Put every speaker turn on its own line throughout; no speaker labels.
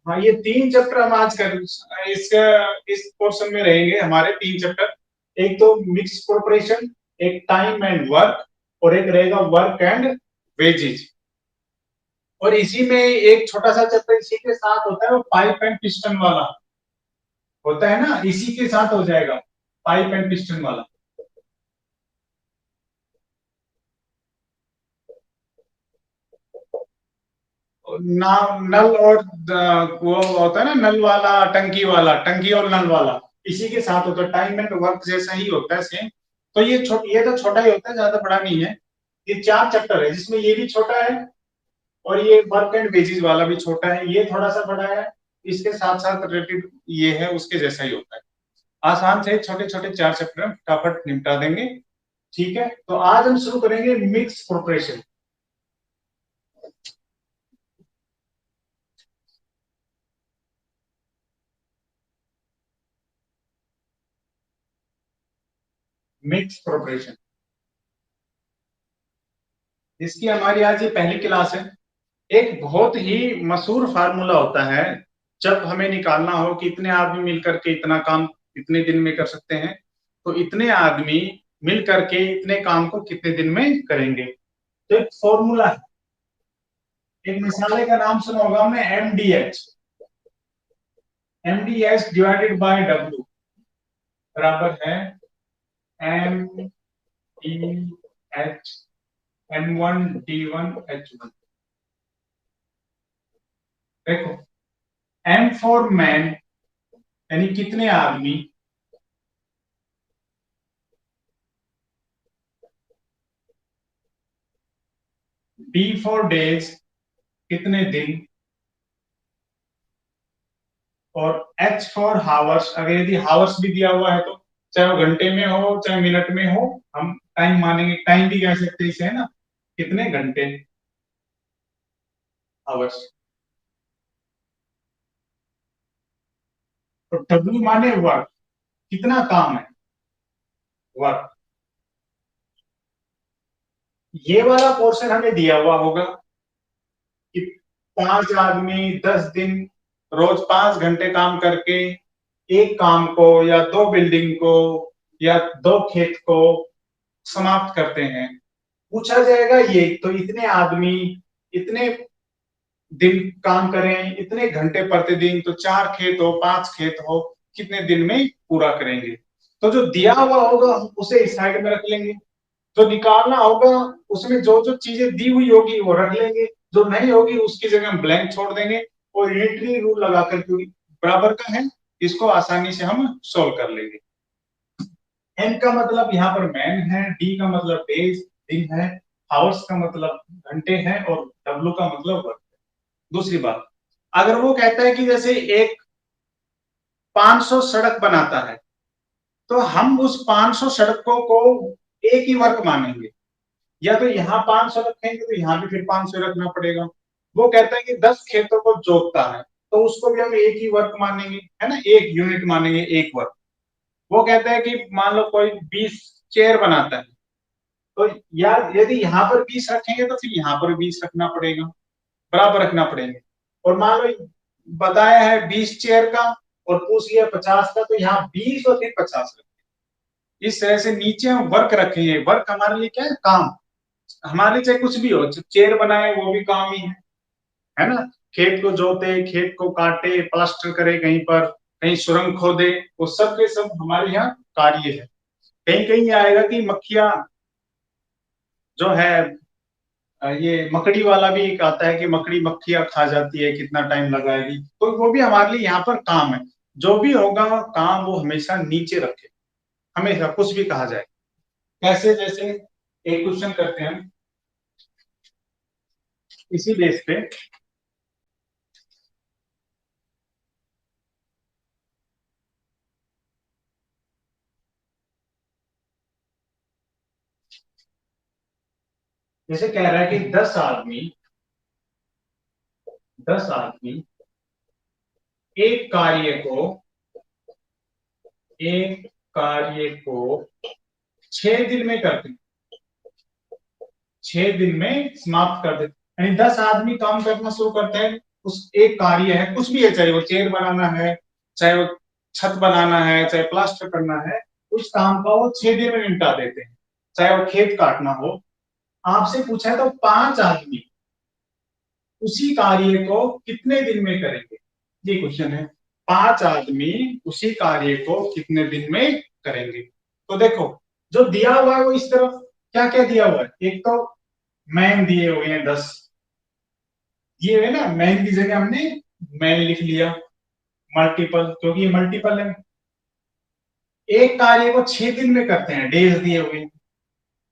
हाँ, ये 3 चैप्टर हम आज कर इस पोर्शन में रहेंगे। हमारे 3 चैप्टर, एक तो मिक्स कॉर्पोरेशन, एक टाइम एंड वर्क, और एक रहेगा वर्क एंड वेजेज। और इसी में एक छोटा सा चैप्टर इसी के साथ होता है, वो पाइप एंड पिस्टन वाला होता है ना, इसी के साथ हो जाएगा, पाइप एंड पिस्टन वाला। ना, नल और वो होता है ना, नल वाला टंकी वाला, टंकी और नल वाला, इसी के साथ होता है। टाइम एंड वर्क जैसा ही होता है, सेम। तो ये तो छोटा ही होता है, ज्यादा बड़ा नहीं है। ये 4 चैप्टर है, जिसमें ये भी छोटा है, और ये वर्क एंड वेजेस वाला भी छोटा है, ये थोड़ा सा बड़ा है। इसके साथ साथ रिलेटेड ये है, उसके जैसा ही होता है। आसान से छोटे छोटे 4 चैप्टर हम फटाफट निपटा देंगे। ठीक है, तो आज हम शुरू करेंगे मिक्स प्रोपरेशन। मिक्स प्रोपरेशन, इसकी हमारी आज ये पहली क्लास है। एक बहुत ही मशहूर फार्मूला होता है, जब हमें निकालना हो कि इतने आदमी मिलकर के इतना काम कितने दिन में कर सकते हैं, तो इतने आदमी मिलकर के इतने काम को कितने दिन में करेंगे। तो एक फॉर्मूला है, एक मसाले का नाम सुना होगा हमने, MDH. MDH divided by W बराबर है एम डी एच N1D1H1। देखो, एम फॉर मैन यानी कितने आदमी, डी फॉर डेज कितने दिन, और एच फॉर हावर्स। अगर यदि हावर्स भी दिया हुआ है तो चाहे वो घंटे में हो चाहे मिनट में हो, हम टाइम मानेंगे, टाइम भी कह सकते हैं इसे, है ना, कितने घंटे, आवर्स। तो डब्ल्यू माने वर्क, कितना काम है, वर्क। ये वाला पोर्शन हमें दिया हुआ होगा कि 5 आदमी 10 दिन रोज 5 घंटे काम करके एक काम को या 2 बिल्डिंग को या 2 खेत को समाप्त करते हैं। पूछा जाएगा ये, तो इतने आदमी इतने दिन काम करें, इतने घंटे प्रतिदिन, तो 4 खेत हो 5 खेत हो, कितने दिन में पूरा करेंगे। तो जो दिया हुआ होगा उसे इस साइड में रख लेंगे, जो निकालना होगा उसमें जो जो चीजें दी हुई होगी वो रख लेंगे, जो नहीं होगी उसकी जगह हम ब्लैंक छोड़ देंगे, और यूनिटरी रूल लगाकर, क्योंकि बराबर का है, इसको आसानी से हम सोल्व कर लेंगे। एन का मतलब यहाँ पर मैन है, डी का मतलब डेज दिन है, हावर्स का मतलब घंटे हैं, और डब्ल्यू का मतलब वर्क है। दूसरी बात, अगर वो कहता है कि जैसे एक 500 सड़क बनाता है, तो हम उस 500 सड़कों को एक ही वर्क मानेंगे, या तो यहाँ 500 रखेंगे तो यहाँ भी फिर 500 रखना पड़ेगा। वो कहता है कि 10 खेतों को जोतता है, तो उसको भी हम एक ही वर्क मानेंगे, है ना, एक यूनिट मानेंगे, एक वर्क। वो कहता है कि मान लो कोई 20 चेयर बनाता है, तो यार यदि यहाँ पर 20 रखेंगे तो फिर यहाँ पर 20 रखना पड़ेगा, बराबर रखना पड़ेंगे। और मान लो बताया है 20 चेयर का और पूछ लिया 50 का, तो यहाँ 20 और फिर 50 रखेंगे। इस तरह से नीचे हम वर्क रखेंगे। वर्क हमारे लिए क्या है, काम। हमारे लिए चाहे कुछ भी हो, चेयर बनाए वो भी काम ही है ना, खेत को जोते, खेत को काटे, प्लास्टर करे, कहीं पर कहीं सुरंग खोदे, वो सब के सब हमारे यहाँ कार्य है। कहीं कहीं आएगा कि मक्खियां जो है, ये मकड़ी वाला भी एक आता है कि मकड़ी मक्खियां खा जाती है, कितना टाइम लगाएगी, तो वो भी हमारे लिए यहाँ पर काम है। जो भी होगा काम, वो हमेशा नीचे रखे, हमेशा कुछ भी कहा जाए। कैसे, जैसे एक क्वेश्चन करते हैं इसी बेस पे। जैसे कह रहा है कि 10 आदमी एक कार्य को एक कार्य को 6 दिन में करते हैं, 6 दिन में समाप्त कर देते, यानी 10 आदमी काम करना शुरू करते हैं, उस एक कार्य है, कुछ भी है, चाहे वो चेयर बनाना है, चाहे वो छत बनाना है, चाहे प्लास्टर करना है, उस काम का वो 6 दिन में निपटा देते हैं। चाहे वो खेत काटना हो, आपसे पूछा है तो 5 आदमी उसी कार्य को कितने दिन में करेंगे, ये क्वेश्चन है। 5 आदमी उसी कार्य को कितने दिन में करेंगे। तो देखो, जो दिया हुआ है वो इस तरफ क्या क्या दिया हुआ है, एक तो मैन दिए हुए हैं 10, ये है ना, मैन की जगह हमने मैन लिख लिया, मल्टीपल, क्योंकि ये मल्टीपल है। एक कार्य को 6 दिन में करते हैं, डेज दिए हुए हैं,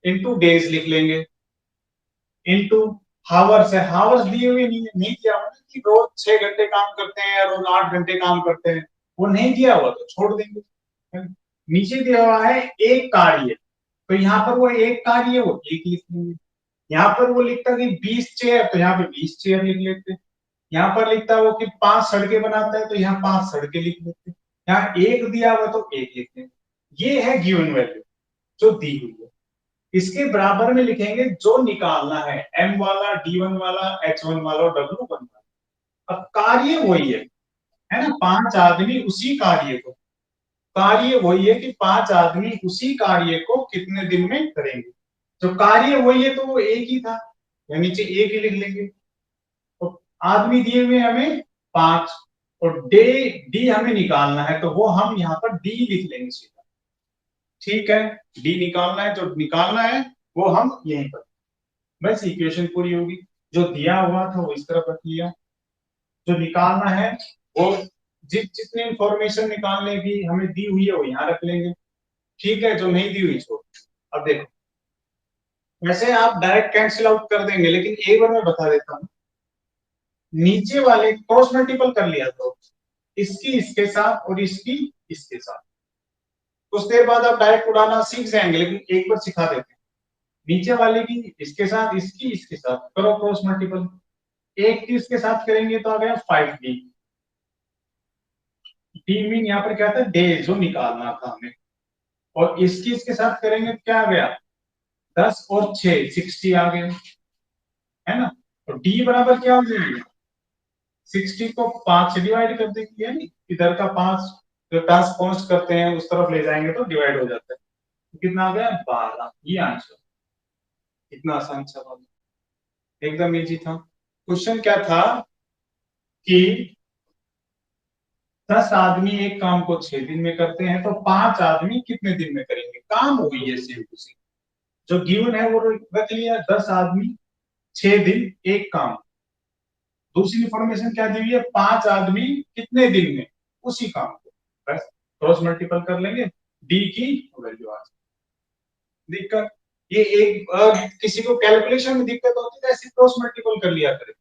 इनटू डेज लिख लेंगे, इनटू हावर्स है, हावर्स दिए हुए नहीं दिया हुआ कि रोज 6 घंटे काम करते हैं या रोज 8 घंटे काम करते हैं, वो नहीं दिया हुआ तो छोड़ देंगे। नीचे दिया हुआ है एक कार्य, तो यहाँ पर वो एक कार्य है, वो एक लिख लेंगे। यहाँ पर वो लिखता है कि 20 चेयर, तो यहाँ पे 20 चेयर लिख लेते हैं। यहाँ पर लिखता है वो कि 5 सड़कें बनाता है, तो यहाँ 5 सड़कें लिख लेते हैं। यहाँ एक दिया हुआ तो एक लिखते हैं। ये है गिवन वैल्यू जो दी हुई है। इसके बराबर में लिखेंगे जो निकालना है, M वाला, D1 वाला, H1 वाला और W1 वाला। अब कार्य वही है ना, 5 आदमी उसी कार्य को, कार्य वही है कि 5 आदमी उसी कार्य को कितने दिन में करेंगे। तो कार्य वही है तो वो एक ही था, या नीचे एक ही लिख लेंगे। तो आदमी दिए हुए हमें 5, और डे डी हमें निकालना है, तो वो हम यहाँ पर डी लिख लेंगे सीधा। ठीक है, डी निकालना है, जो निकालना है वो हम यहीं पर, बस इक्वेशन पूरी होगी। जो दिया हुआ था वो इस तरफ रख लिया, जो निकालना है वो जितनी इंफॉर्मेशन निकालने की हमें दी हुई है वो यहाँ रख लेंगे। ठीक है, जो नहीं दी हुई छोड़। अब देखो, वैसे आप डायरेक्ट कैंसिल आउट कर देंगे, लेकिन एक बार मैं बता देता हूँ, नीचे वाले क्रॉस मल्टीपल कर लिया तो इसकी इसके साथ और इसकी इसके साथ, कुछ देर बाद आप डायरेक्ट उड़ाना सीख जाएंगे, लेकिन एक बार सिखा देते हैं। नीचे वाले की इसके साथ, इसकी इसके साथ करो क्रॉस मल्टीपल। एक की इसके साथ करेंगे तो आ गया 5D। डी मीन यहाँ पर क्या था, डे जो निकालना था हमें, और इसकी इसके साथ करेंगे तो क्या आ गया, 10 और 6 60 आ गया, है ना। तो डी बराबर क्या हो जाएगा, 60 को 5 से डिवाइड कर देंगे, यानी इधर का 5 जो टास्क पहुंच करते हैं उस तरफ ले जाएंगे तो डिवाइड हो जाता है। तो कितना आ गया, 12, ये आंसर। कितना आसान सवाल, एकदम इजी था। क्वेश्चन क्या था कि 10 आदमी एक काम को 6 दिन में करते हैं, तो 5 आदमी कितने दिन में करेंगे। काम वही है, सेम टू सेम, जो गिवन है वो रख लिया, 10 आदमी 6 दिन एक काम। दूसरी इंफॉर्मेशन क्या दी हुई है, 5 आदमी कितने दिन में उसी काम को, बस क्रॉस मल्टीपल कर लेंगे, डी की वैल्यू आ जाए। दिक्कत ये एक किसी को कैलकुलेशन में दिक्कत होती है, ऐसे क्रॉस मल्टीपल कर लिया करें,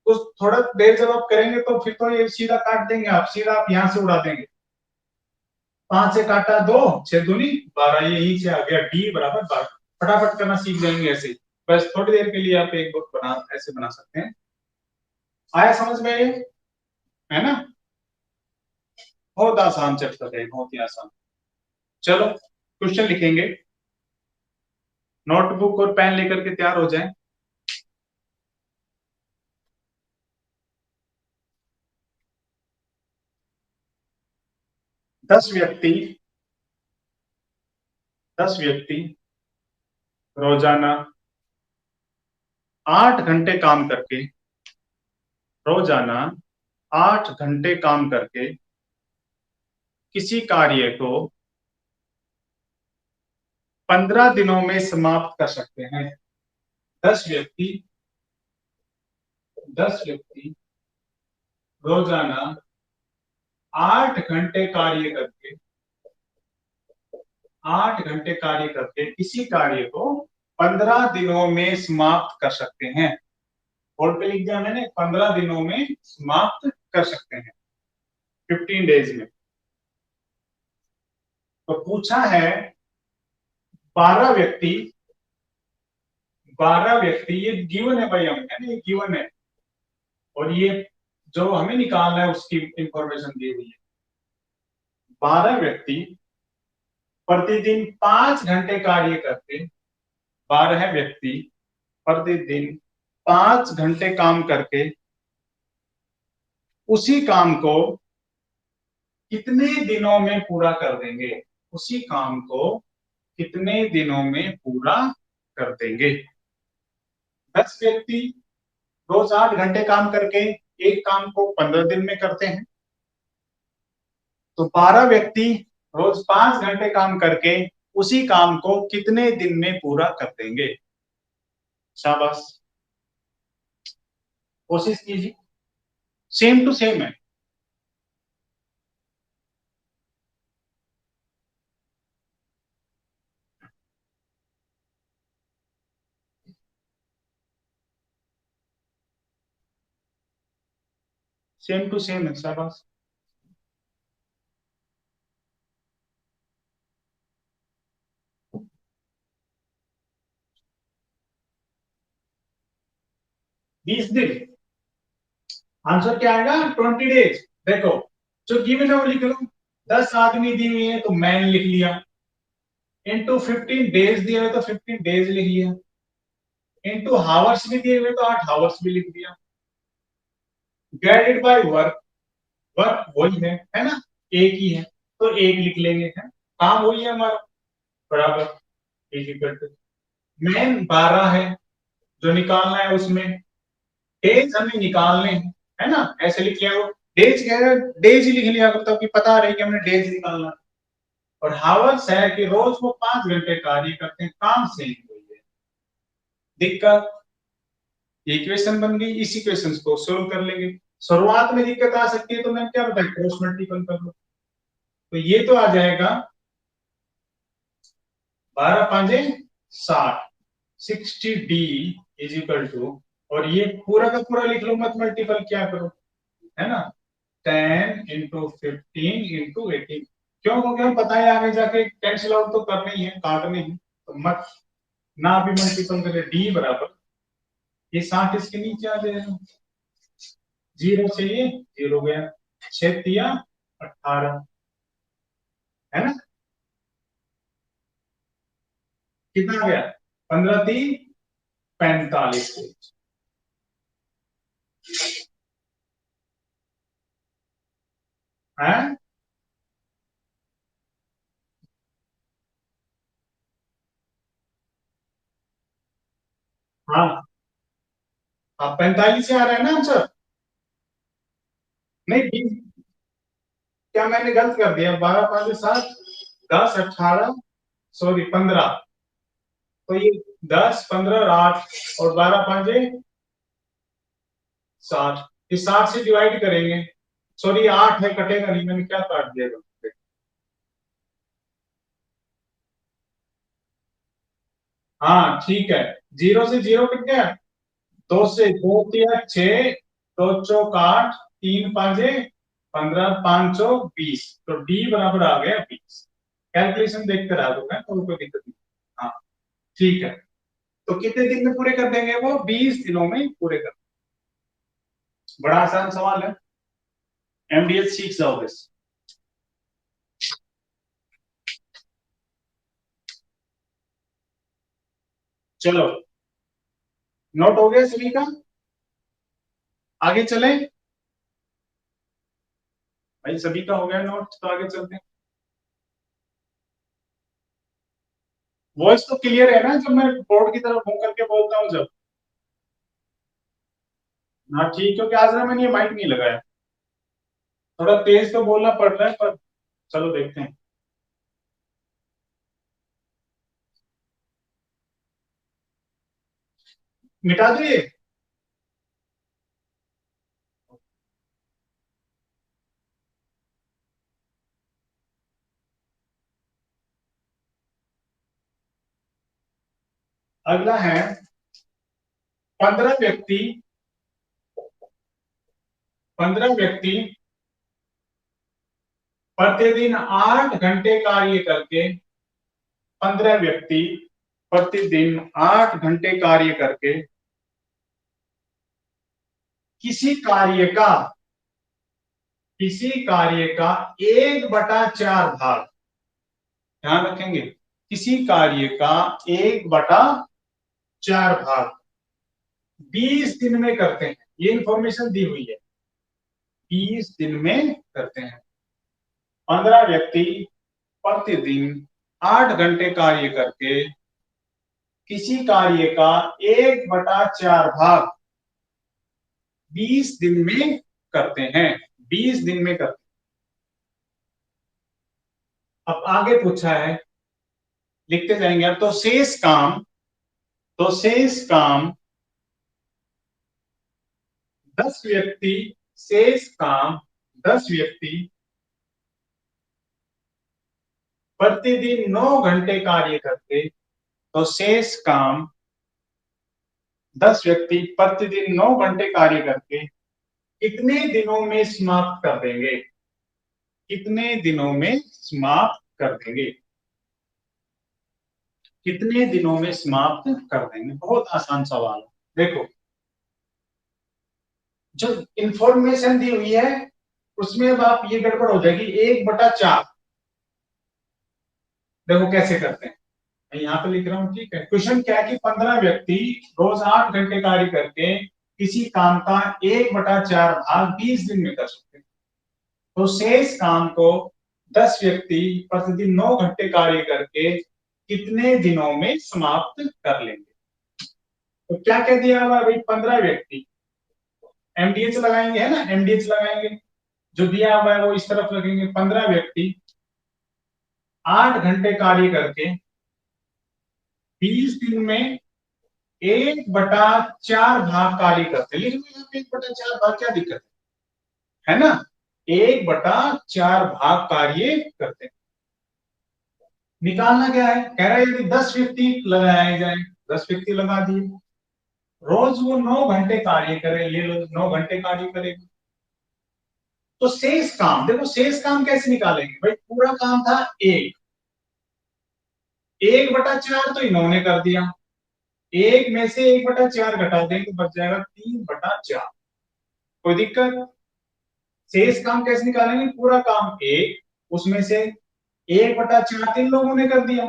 तो थोड़ा देर जब आप करेंगे तो फिर तो ये सीधा काट देंगे आप, सीधा आप यहाँ से उड़ा देंगे। 5 से काटा 2, 6 दूनी 12, ये यहीं से आ गया डी बराबर 12। फटाफट करना सीख जाएंगे ऐसे ही। बस थोड़ी देर के लिए आप एक बुक बना ऐसे बना सकते हैं। आया समझ में ये, है ना। बहुत आसान चैप्टर है, बहुत ही आसान। चलो क्वेश्चन लिखेंगे, नोटबुक और पेन लेकर के तैयार हो जाएं। दस व्यक्ति 10 व्यक्ति रोजाना 8 घंटे काम करके, रोजाना 8 घंटे काम करके किसी कार्य को 15 दिनों में समाप्त कर सकते हैं। 10 व्यक्ति 10 व्यक्ति रोजाना 8 घंटे कार्य करके, 8 घंटे कार्य करके किसी कार्य को 15 दिनों में समाप्त कर सकते हैं। बोर्ड पे लिख दिया मैंने, 15 दिनों में समाप्त कर सकते हैं, 15 डेज में। तो पूछा है 12 व्यक्ति, 12 व्यक्ति, ये गिवन है भाई, हम है ना, ये गिवन है, और ये जो हमें निकालना है उसकी इंफॉर्मेशन दी हुई है। 12 व्यक्ति प्रतिदिन 5 घंटे कार्य करते, 12 व्यक्ति प्रतिदिन 5 घंटे काम करके उसी काम को कितने दिनों में पूरा कर देंगे, उसी काम को कितने दिनों में पूरा कर देंगे। 10 व्यक्ति रोज 8 घंटे काम करके एक काम को 15 दिन में करते हैं, तो 12 व्यक्ति रोज 5 घंटे काम करके उसी काम को कितने दिन में पूरा कर देंगे। शाबाश, कोशिश कीजिए, सेम टू सेम है। सेम टू सेम है, शाबाश। बीस दिन आंसर क्या आएगा, 20 डेज। देखो जो गिवन है वो लिख लो, 10 आदमी दिए हुए हैं तो मैन लिख लिया, इनटू 15 डेज दिए हुए तो 15 डेज लिख लिया, इनटू हावर्स भी दिए हुए तो 8 हावर्स भी लिख दिया, डिवाइडेड बाय वर्क, वर्क वही है ना, एक ही है तो एक लिख लेंगे, है काम वही है हमारा, बराबर इज इक्वल टू मैन 12 है जो निकालना है, उसमें डेज हमें निकालने हैं, है ना, ऐसे लिख लिया वो, डेज कह रहे डेज ही लिख लिया मतलब कि पता रही कि हमने डेज निकालना है। और हावर्स है कि रोज वो 5 घंटे कार्य करते हैं, काम सेम हुई है। दिक्कत, इक्वेशन बन गई, इस इक्वेशन को सोल्व कर लेंगे। शुरुआत में दिक्कत आ सकती है तो मैंने क्या बताया, क्रॉस मल्टीपल कर लो, तो ये तो आ जाएगा 12×5 = 60, 60D इज इक्वल टू, और ये पूरा का पूरा लिख लो, मत मल्टीपल क्या करो, है ना, 10 × 15 × 18। क्यों, क्योंकि हम पता है आगे जाके कैंसिल आउट तो करने ही है, काटने ही, तो मत ना भी मल्टीपल करे, डी बराबर ये 60 इसके नीचे आ जाएगा, जीरो से ये जीरो गया, 6×3 = 18, है ना, कितना गया, 15×3 = 45। है हाँ, अब 45 से आ रहा है ना आंसर, नहीं 20, क्या मैंने गलत कर दिया, 12×5 = 60, 10 18, सॉरी 15, तो ये 10 15 और 8 और 12×5 = 60, इस 60 से डिवाइड करेंगे, सॉरी 8 है कटेगा नहीं, मैंने क्या काट दिया गलत। हाँ ठीक है, जीरो से जीरो कट गया, दो से दो तिया 6, दो चौक 8, 3×5 = 15, 5 चौक 20, तो डी बराबर आ गया 20। कैलकुलेशन देख कर आ दूंगा तो कोई दिक्कत नहीं। हाँ ठीक है, तो कितने दिन में पूरे कर देंगे वो, 20 दिनों में पूरे कर, बड़ा आसान सवाल है, एमडीएस सीख जाओगे। चलो, नोट हो गया सभी का, आगे चले, भाई सभी का हो गया नोट तो आगे चलते हैं। वॉइस तो क्लियर है ना, जब मैं बोर्ड की तरफ मुंह करके बोलता हूँ जब, हाँ ठीक, क्योंकि आज ना मैंने ये माइक नहीं लगाया, थोड़ा तेज तो बोलना पड़ रहा है पर चलो देखते हैं। मिटा दो ये, अगला है 15 व्यक्ति, 15 व्यक्ति प्रतिदिन 8 घंटे कार्य करके, 15 व्यक्ति प्रतिदिन 8 घंटे कार्य करके किसी कार्य का, किसी कार्य का 1/4 भाग, ध्यान रखेंगे, किसी कार्य का 1/4 भाग 20 दिन में करते हैं, ये इंफॉर्मेशन दी हुई है, 20 दिन में करते हैं। 15 व्यक्ति प्रतिदिन 8 घंटे कार्य करके किसी कार्य का 1/4 भाग 20 दिन में करते हैं। 20 दिन में करते हैं। अब आगे पूछा है, लिखते जाएंगे अब। तो शेष काम 10 व्यक्ति शेष काम 10 व्यक्ति प्रतिदिन 9 घंटे कार्य करते, तो शेष काम 10 व्यक्ति प्रतिदिन 9 घंटे कार्य करके कितने दिनों में समाप्त कर देंगे? कितने दिनों में समाप्त कर देंगे? कितने दिनों में समाप्त कर देंगे? बहुत आसान सवाल है। देखो, जो इंफॉर्मेशन दी हुई है उसमें अब आप ये गड़बड़ हो जाएगी। 1/4 देखो कैसे करते हैं। मैं यहाँ पे लिख रहा हूँ, ठीक है। क्वेश्चन क्या है कि 15 व्यक्ति रोज 8 घंटे कार्य करके किसी काम का 1/4 भाग 20 दिन में कर सकते हैं। तो शेष काम को 10 व्यक्ति प्रतिदिन 9 घंटे कार्य करके कितने दिनों में समाप्त कर लेंगे? तो क्या कह दिया हुआ भाई? 15 व्यक्ति, एमडीएच लगाएंगे, है ना, एमडीएच लगाएंगे। जो दिया हुआ है वो इस तरफ लगेंगे। 15 व्यक्ति 8 घंटे कार्य करके 20 दिन में 1/4 भाग कार्य करते। लिख लो यहाँ पे 1/4 भाग, क्या दिक्कत है ना? 1/4 भाग कार्य करते। निकालना क्या है? कह रहा है यदि 10 व्यक्ति लगाए जाए, 10 व्यक्ति लगा दिए, रोज वो 9 घंटे कार्य करे, ये लोग 9 घंटे कार्य करेगा, तो शेष काम, देखो शेष काम कैसे निकालेंगे भाई? पूरा काम था 1/4 तो इन्होंने कर दिया, एक में से 1/4 घटा देंगे तो बच जाएगा 3/4। कोई दिक्कत? शेष काम कैसे निकालेंगे? पूरा काम एक, उसमें से 1/4 तीन लोगों ने कर दिया,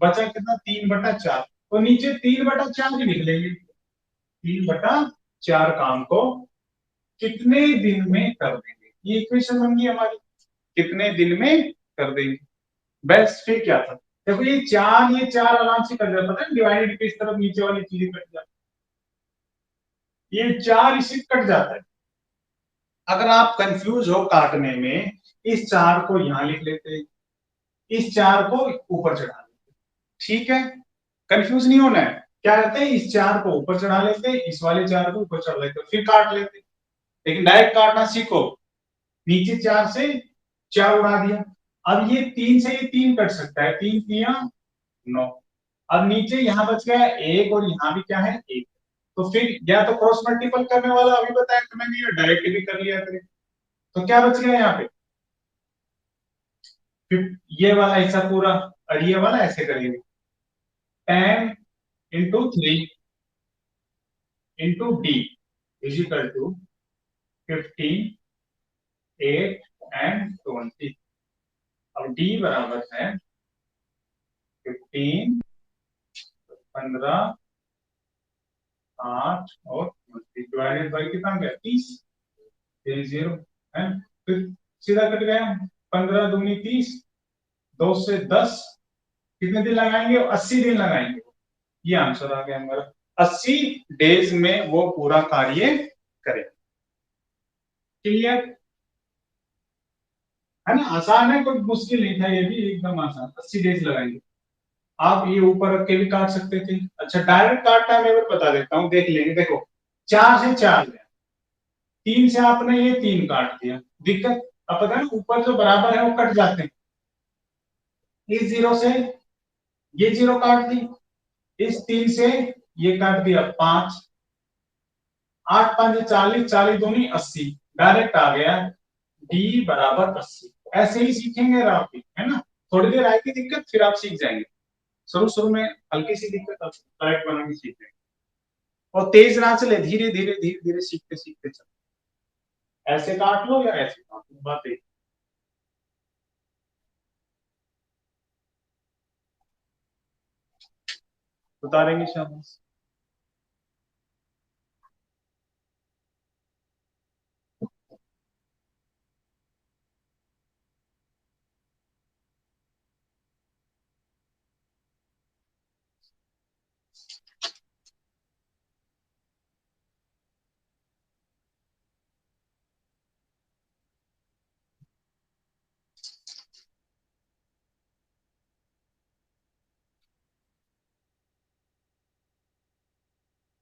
बचा कितना? 3/4। तो नीचे 3/4 ही लिख लेंगे। 3/4 काम को कितने दिन में कर देंगे, ये इक्वेशन बन गई हमारी। कितने दिन में कर देंगे। बस फिर क्या था? देखो ये चार आराम से कट जाता है, डिवाइडेड पे इस तरफ नीचे वाली चीजें कट जाती है, ये 4 इसी कट जाता है। अगर आप कंफ्यूज हो काटने में, इस 4 को यहां लिख लेते, इस 4 को ऊपर चढ़ा लेते, ठीक है। कंफ्यूज नहीं होना है। क्या करते हैं? इस 4 को ऊपर चढ़ा लेते, इस वाले 4 को ऊपर चढ़ा लेते, फिर काट लेते। लेकिन डायरेक्ट काटना सीखो। नीचे 4 से 4 उड़ा दिया। अब ये 3 से ये 3 कट सकता है, 3 तिया 9। अब नीचे यहां बच गया एक, और यहां भी क्या है? एक। तो फिर या तो क्रॉस मल्टीपल करने वाला अभी बताया था मैंने, या डायरेक्ट भी कर लिया करें। तो क्या बच गया यहाँ पे? फिर ये वाला हिस्सा पूरा, और ये वाला ऐसे करेंगे। 10 × 3 × d is equal to 15, 8 and 20। अब d बराबर है 15, 15, 8 और 20 डिवाइडेड बाई कितना गया? 30। 0 है, फिर सीधा कट गया। 15 दूनी 30, 2 से 10, कितने दिन लगाएंगे? 80 दिन लगाएंगे। ये आंसर आ गया हमारा। 80 डेज में वो पूरा कार्य करे। क्लियर है ना? आसान है, कोई मुश्किल नहीं था, ये भी एकदम आसान। 80 डेज लगाएंगे। आप ये ऊपर रख के भी काट सकते थे। अच्छा, डायरेक्ट काटना मैं बता देता हूँ, देख लेंगे। देखो 4 से 4 गया, 3 से आपने ये 3 काट दिया, दिक्कत? अब पता है ऊपर जो बराबर है वो कट जाते हैं। इस 0 से ये 0 काट दी, इस 3 से ये काट दिया 5, 8 5 40, 40 दूनी 80, डायरेक्ट आ गया डी बराबर 80। ऐसे ही सीखेंगे आप भी, है ना? थोड़ी देर आएगी दिक्कत, फिर आप सीख जाएंगे। शुरू शुरू में हल्की सी दिक्कत, आप करेक्ट बनाने सीख जाएंगे। और तेज ना चले, धीरे धीरे धीरे धीरे सीखते सीखते चलो। ऐसे काट लो या ऐसे काट लो, बात एक। उतारेंगे शाबाश।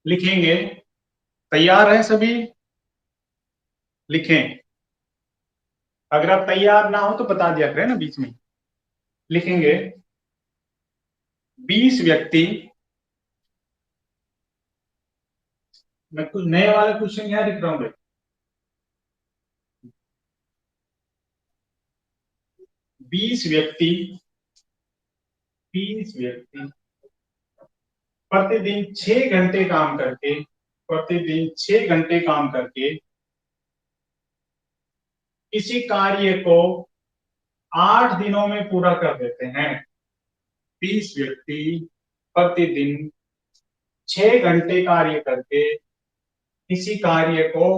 लिखेंगे। तैयार है सभी? लिखें। अगर आप तैयार ना हो तो बता दिया करें ना बीच में। लिखेंगे। 20 व्यक्ति। मैं कुछ नए वाले क्वेश्चन यहाँ लिख रहा हूँ भाई। 20 व्यक्ति। 20 व्यक्ति प्रतिदिन 6 घंटे काम करके, प्रतिदिन 6 घंटे काम करके किसी कार्य को 8 दिनों में पूरा कर देते हैं। 20 व्यक्ति प्रतिदिन 6 घंटे कार्य करके किसी कार्य को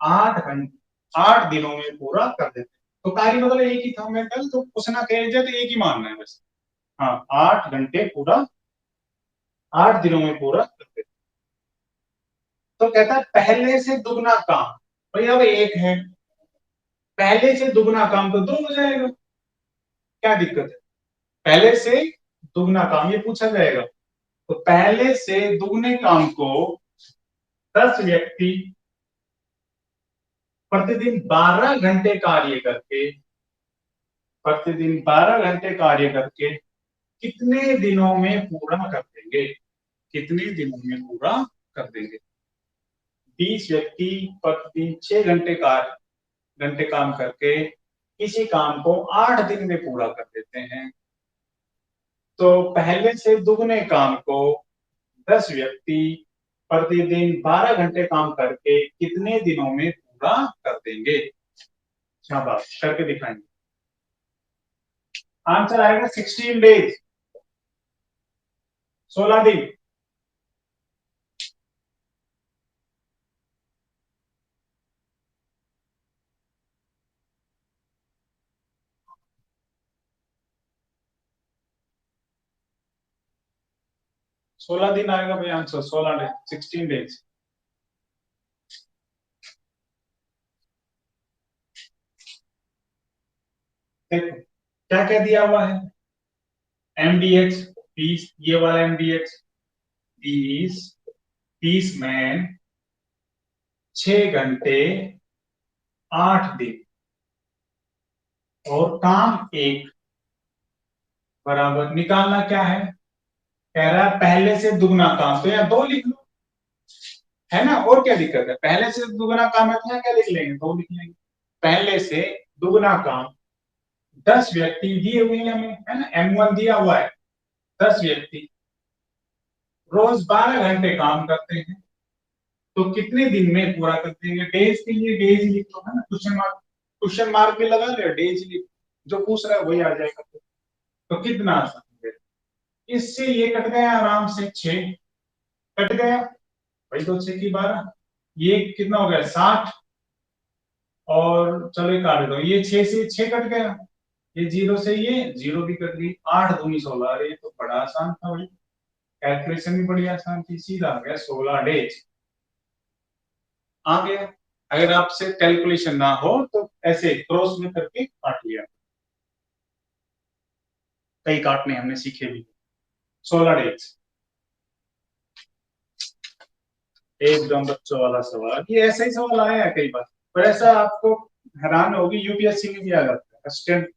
8 दिनों में पूरा कर देते हैं। तो कार्य मतलब एक ही था, मैं कल तो पूछना कह जाए तो एक ही मानना है बस। हाँ, 8 घंटे पूरा, 8 दिनों में पूरा कर देते हैं। तो कहता है पहले से दुगना काम। भाई अब एक है, पहले से दुगना काम तो दो हो जाएगा, क्या दिक्कत है? पहले से दुगना काम ये पूछा जाएगा। तो पहले से दुगने काम को 10 व्यक्ति प्रतिदिन 12 घंटे कार्य करके, प्रतिदिन 12 घंटे कार्य करके कितने दिनों में पूरा कर देंगे? कितने दिनों में पूरा कर देंगे? 20 व्यक्ति प्रतिदिन 6 घंटे काम करके किसी काम को 8 दिन में पूरा कर देते हैं। तो पहले से दुगने काम को 10 व्यक्ति प्रतिदिन 12 घंटे काम करके कितने दिनों में पूरा कर देंगे? शाबाश, करके दिखाएंगे। आंसर आएगा 16 डेज, 16 दिन। 16 दिन आएगा भाई आंसर, 16 डेज, 16 डेज। देखो क्या क्या दिया हुआ है। एमडीएक्स 30, ये वाला एमडीएक्स 30, 30 मैन, 6 घंटे, 8 दिन, और काम एक, बराबर निकालना क्या है? कह रहा है पहले से दुगना काम, तो यहाँ दो लिख लो, है ना, और क्या दिक्कत है? पहले से दुगना काम है तो यहाँ क्या लिख लेंगे? दो लिख लेंगे। पहले से दुगना काम, 10 व्यक्ति दिए हुए हैं हमें, है ना, M1 दिया हुआ है। 10 व्यक्ति रोज 12 घंटे काम करते हैं, तो कितने दिन में पूरा कर देंगे? डेज के लिए डेज लिख लो, है ना, क्वेश्चन मार्क, क्वेश्चन मार्क भी लगा ले, डेज लिख, जो पूछ रहा है वही आ जाएगा। तो कितना आसान है, इससे ये कट गया आराम से, 6 कट गया भाई, 2 6 की 12, ये कितना हो गया 60, और चलो ये काट दो, ये 6 से 6 कट गया, ये 0 से ये 0 भी कट गई, 8 दूनी 16। अरे ये तो बड़ा आसान था भाई, कैलकुलेशन भी बड़ी आसान थी, सीधा आ गया 16 डेज आ गया। अगर आपसे कैलकुलेशन ना हो तो ऐसे क्रॉस में करके काट लिया, कई काटने हमने सीखे भी। 16 डेज। एकदम बच्चों वाला सवाल, ये ऐसा ही सवाल आया है कई बार, पर ऐसा आपको हैरान होगी, यूपीएससी में भी आ जाता है, assistant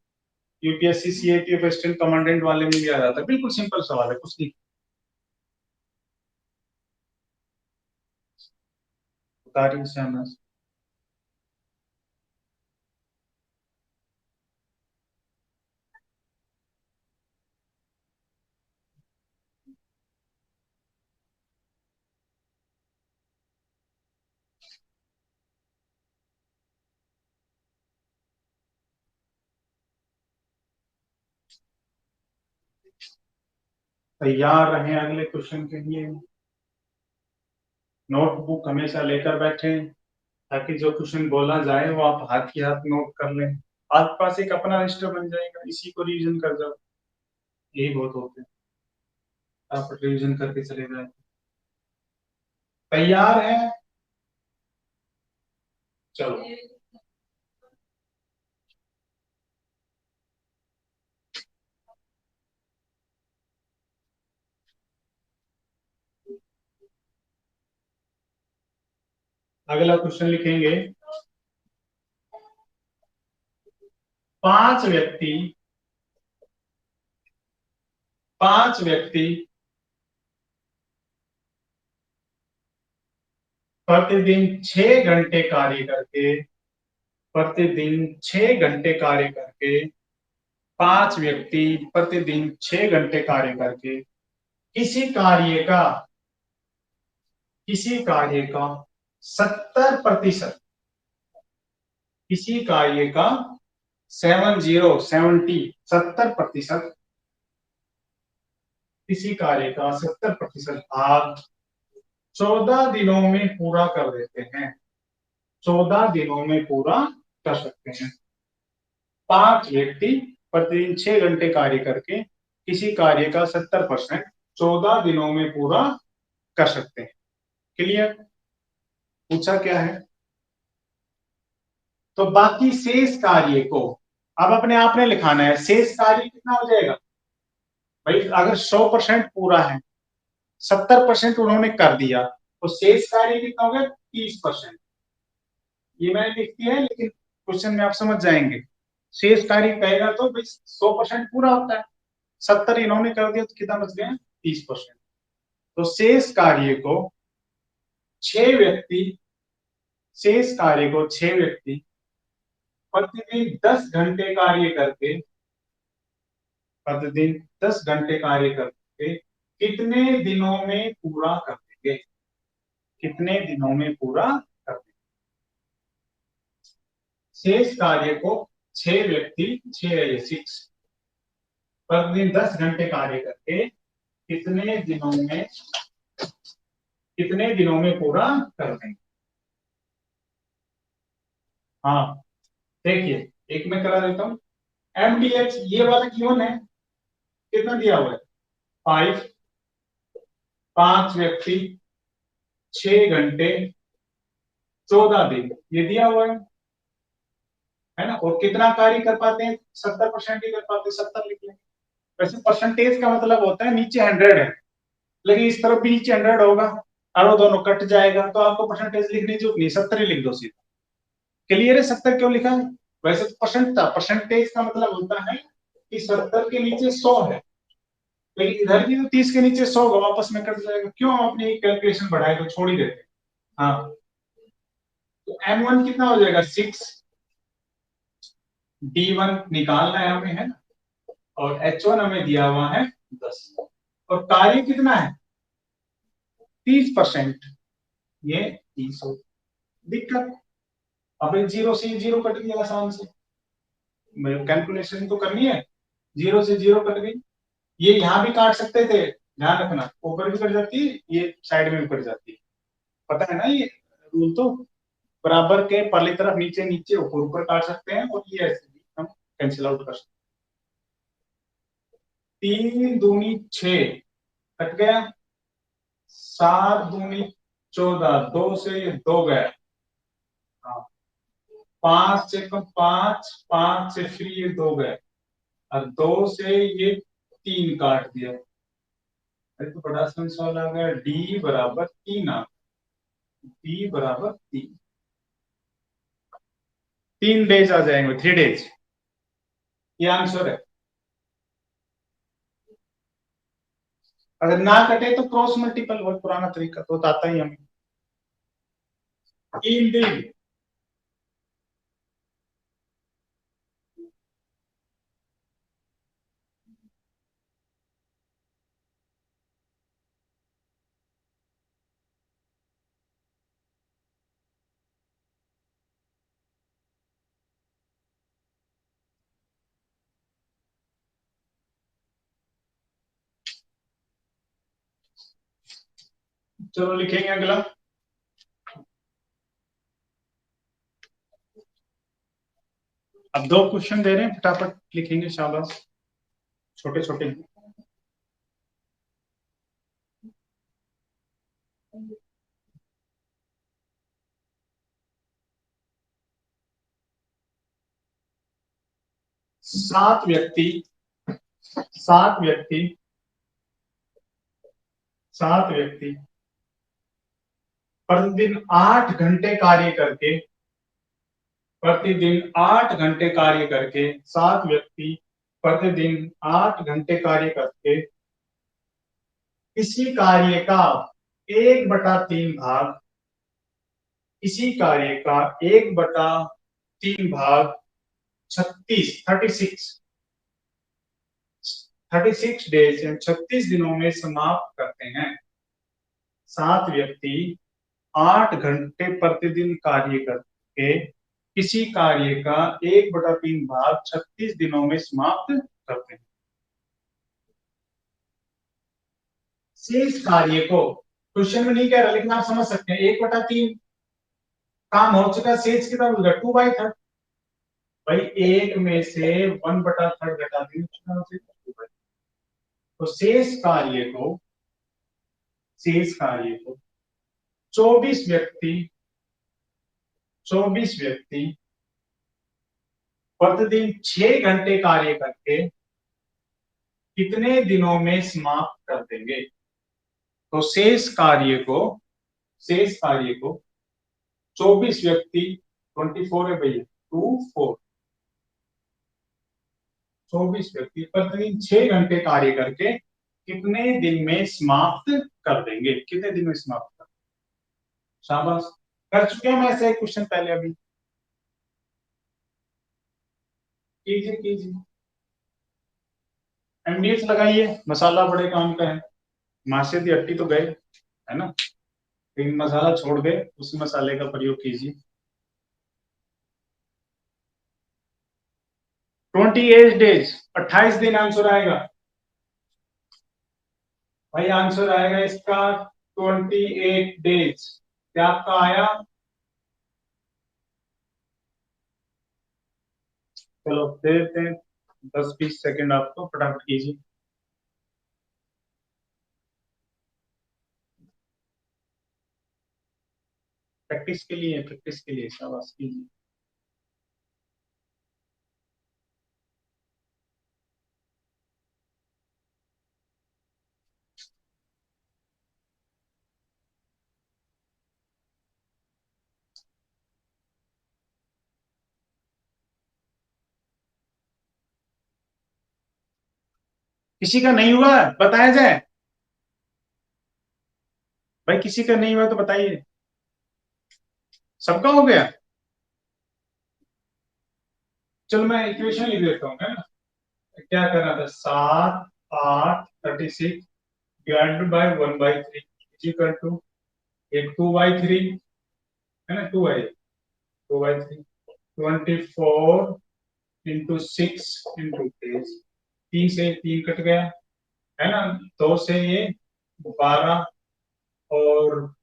UPSC CAPF assistant commandant वाले में भी आ जाता है, बिल्कुल सिंपल सवाल है, कुछ नहीं। बता रही हूँ। तैयार रहें अगले क्वेश्चन के लिए, नोटबुक हमेशा लेकर बैठे, ताकि जो क्वेश्चन बोला जाए वो आप हाथ की हाथ नोट कर लें, आपके पास एक अपना रजिस्टर बन जाएगा, इसी को रिवीजन कर जाओ, यही बहुत होते हैं। आप रिवीजन करके चले जाए। तैयार है? चलो। अगला क्वेश्चन लिखेंगे। पांच व्यक्ति पांच व्यक्ति प्रतिदिन 6 घंटे कार्य करके प्रतिदिन 6 घंटे कार्य करके पांच व्यक्ति प्रतिदिन 6 घंटे कार्य करके किसी कार्य का किसी कार्य का 70%, किसी कार्य का 70% किसी कार्य का 70% भाग 14 दिनों में पूरा कर देते हैं। 14 दिनों में पूरा कर सकते हैं। पांच व्यक्ति प्रतिदिन 6 घंटे कार्य करके किसी कार्य का 70% 14 दिनों में पूरा कर सकते हैं। क्लियर? पूछा क्या है? तो बाकी शेष कार्य को अब अपने आप ने लिखाना है। शेष कार्य कितना हो जाएगा भाई? अगर 100% पूरा है, 70% उन्होंने कर दिया, तो शेष कार्य कितना हो गया? 30%। ये मैंने लिख दिया है, लेकिन क्वेश्चन में आप समझ जाएंगे। शेष कार्य कहेगा तो भाई 100% पूरा होता है, 70 इन्होंने कर दिया, तो कितना बच गया? 30%। तो छह व्यक्ति शेष कार्य को 6 व्यक्ति प्रतिदिन 10 घंटे कार्य करके प्रतिदिन 10 घंटे कार्य करके कितने दिनों में पूरा कर देंगे? कितने दिनों में पूरा कर देंगे? शेष कार्य को 6 व्यक्ति 6 प्रतिदिन 10 घंटे कार्य करके कितने दिनों में पूरा कर देंगे? हाँ, देखिए, एक मैं करा देता हूँ। एमडीएच ये वाला गिवन है, कितना दिया हुआ है? 5। पांच व्यक्ति 6 घंटे 14 दिन, ये दिया हुआ है ना? और कितना कार्य कर पाते हैं? 70% ही कर पाते हैं, 70 लिख लेंगे। वैसे परसेंटेज का मतलब होता है नीचे 100 है, लेकिन इस तरफ भी नीचे 100 होगा, और दोनों कट जाएगा, तो आपको परसेंटेज लिखने की जरूरत नहीं, 70 ही लिख दो सीधा। क्लियर है? 70 क्यों लिखा है? वैसे तो परसेंट था, परसेंटेज का मतलब होता है कि 70 के नीचे 100 है, लेकिन इधर भी तो 30 के नीचे 100 होगा, वापस में कट जाएगा। क्यों हम अपनी कैलकुलेशन बढ़ाए तो छोड़ ही देते? हाँ, तो M1 कितना हो जाएगा? 6। D1 निकालना है हमें, है ना? और H1 हमें दिया हुआ है 10। और कार्य कितना है? 30%, ये 30 हो। दिक्कत? अब 0 से 0 कट गया आसान से, कैलकुलेशन तो करनी है। 0 से 0 कट गई। ये यहां भी काट सकते थे, ध्यान रखना, ऊपर भी कट जाती है, ये साइड में भी कट जाती है। पता है ना ये रूल तो? बराबर के पहली तरफ नीचे नीचे ऊपर ऊपर काट सकते हैं, और ये ऐसे भी हम कैंसिल आउट कर सकते हैं। 3 दूनी 6 कट गया। 7 दूनी 14, 2 से ये 2 गया। हाँ, 5 से 5, 5 से फिर ये 2 गए, और 2 से ये 3 काट दिया। अरे तो बड़ा आसान सवाल आ गया। डी बराबर 3 आ, डी बराबर 3। 3 डेज आ जाएंगे, 3 डेज, ये आंसर है। अगर ना कटे तो क्रॉस मल्टीपल, बहुत पुराना तरीका तो आता ही हमें। 3 दिन। चलो लिखेंगे अगला। अब 2 क्वेश्चन दे रहे हैं, फटाफट लिखेंगे, शाबाश। छोटे छोटे। सात व्यक्ति सात व्यक्ति सात व्यक्ति प्रतिदिन 8 घंटे कार्य करके प्रतिदिन 8 घंटे कार्य करके 7 व्यक्ति प्रतिदिन 8 घंटे कार्य करके इसी कार्य का 1/3 भाग इसी कार्य का 1/3 भाग 36 या 36 दिनों में समाप्त करते हैं। 7 व्यक्ति 8 घंटे प्रतिदिन कार्य करके किसी कार्य का 1/3 भाग 36 दिनों में समाप्त करते हैं। शेष कार्य को क्वेश्चन में नहीं कह रहा, लेकिन आप समझ सकते हैं 1/3 काम हो चुका, शेष कितना हो गया 2/3। भाई 1 में से 1/3 घटा देंगे तो शेष कार्य को 24 व्यक्ति 24 व्यक्ति प्रतिदिन 6 घंटे कार्य करके कितने दिनों में समाप्त कर देंगे। तो शेष कार्य को 24 व्यक्ति 24 है भैया 24 24 व्यक्ति प्रतिदिन 6 घंटे कार्य करके कितने दिन में समाप्त कर देंगे, कितने दिन में समाप्त कर देंगे। शाबाश, कर चुके हैं हम ऐसा एक क्वेश्चन पहले, अभी कीजिए कीजिए। एमडीएच लगाइए, मसाला बड़े काम का है। मासे दी हट्टी तो गए है ना, लेकिन मसाला छोड़ गए, उसी मसाले का प्रयोग कीजिए। 28 डेज 28 दिन आंसर आएगा भाई, आंसर आएगा इसका 28 डेज। क्या आपका आया? चलो दे देते हैं 10-20 सेकंड आपको, फटाफट कीजिए। प्रैक्टिस के लिए शाबाश कीजिए। किसी का नहीं हुआ बताया जाए भाई, किसी का नहीं हुआ तो बताइए। सबका हो गया? चलो मैं इक्वेशन लिख देता हूँ, है ना। क्या करना था, 7 8 36 डिवाइडेड बाय 1/3 इक्वल टू 2/3 है ना, 2/3 24 इंटू 6 इंटू 3 से 3 कट गया है ना, 2 से ये 12 और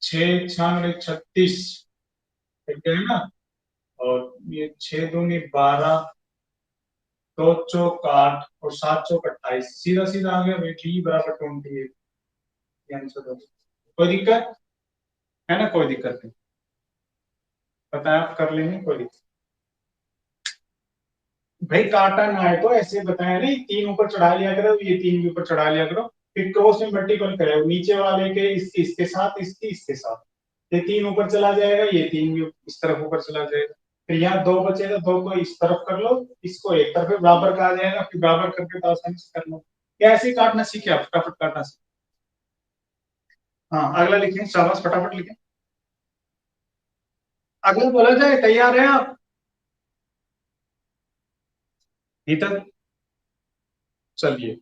6 6 36 कट गया है ना, और ये 6 दूनी 12, 2 चौक 8 और 7 चौक 28, सीधा सीधा आ गया भाई, डी बराबर 28 आंसर हो। कोई दिक्कत है ना? कोई दिक्कत नहीं, पता है आप कर लेंगे, कोई दिक्कत भाई। काटा ना है तो ऐसे बताया नहीं, 3 ऊपर चढ़ा लिया करो, ये 3 भी ऊपर चढ़ा लिया करो, फिर क्रॉस में वर्टिकल करे नीचे वाले के इसके साथ इसके साथ, ये 3 ऊपर चला जाएगा, ये 3 भी इस तरफ ऊपर चला जाएगा, फिर यहाँ 2 बचेगा, 2 को इस तरफ कर लो, इसको एक तरफ बराबर का आ जाएगा, फिर बराबर करके तो आसानी से कर लो। क्या ऐसे काटना सीखे आप, फटाफट काटना सीखे। हाँ अगला लिखें, शाबाश फटाफट लिखें। अगला बोला जाए, तैयार है आप? नहीं तक चलिए।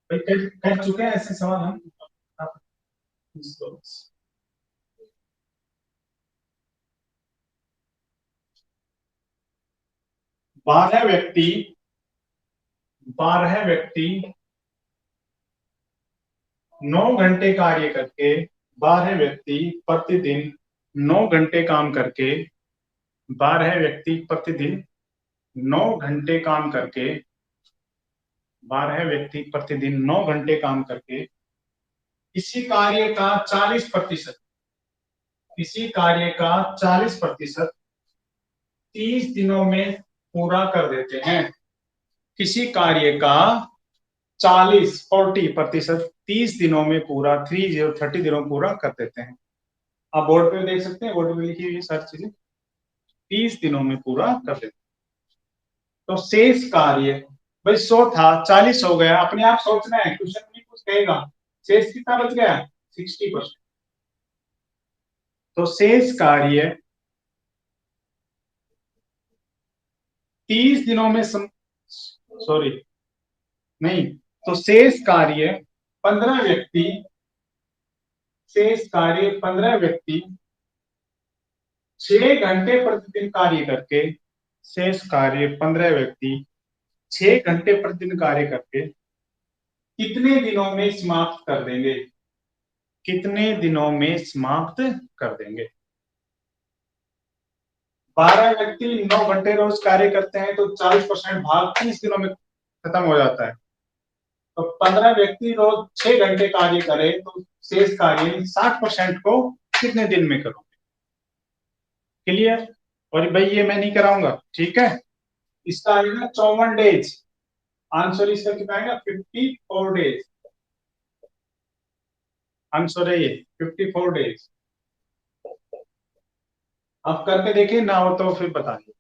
भाई कर चुके हैं ऐसे सवाल हम। आप इसको 12 व्यक्ति 12 व्यक्ति 9 घंटे कार्य करके 12 व्यक्ति प्रतिदिन 9 घंटे काम करके 12 व्यक्ति प्रतिदिन 9 घंटे काम करके 12 व्यक्ति प्रतिदिन 9 घंटे काम करके किसी कार्य का 40%, किसी कार्य का 40% 30 दिनों में पूरा कर देते हैं। किसी कार्य का 40% 30 दिनों में पूरा 30 दिनों में पूरा कर देते हैं। आप बोर्ड पे देख सकते हैं, बोर्ड पे लिखी हुई है सारी चीजें, 30 दिनों में पूरा कर देते हैं। तो शेष कार्य, भाई 100 था 40 हो गया, अपने आप सोचना है, क्वेश्चन में कुछ कहेगा शेष कितना बच गया, 60%। तो शेष कार्य 30 दिनों में सॉरी नहीं, तो शेष कार्य 15 व्यक्ति, शेष कार्य 15 व्यक्ति 6 घंटे प्रतिदिन कार्य करके, शेष कार्य 15 व्यक्ति 6 घंटे प्रतिदिन कार्य करके कितने दिनों में समाप्त कर देंगे, कितने दिनों में समाप्त कर देंगे। 12 व्यक्ति 9 घंटे रोज कार्य करते हैं तो 40% भाग 30 दिनों में खत्म हो जाता है। तो 15 व्यक्ति रोज 6 घंटे कार्य करे तो शेष कार्य 60% को कितने दिन में करोगे। क्लियर। और भाई ये मैं नहीं कराऊंगा, ठीक है। इसका आएगा 54 डेज, आंसर इसका कितना आएगा 54 डेज, आंसर है ये 54 डेज। आप करके देखिए, ना हो तो फिर बताइए।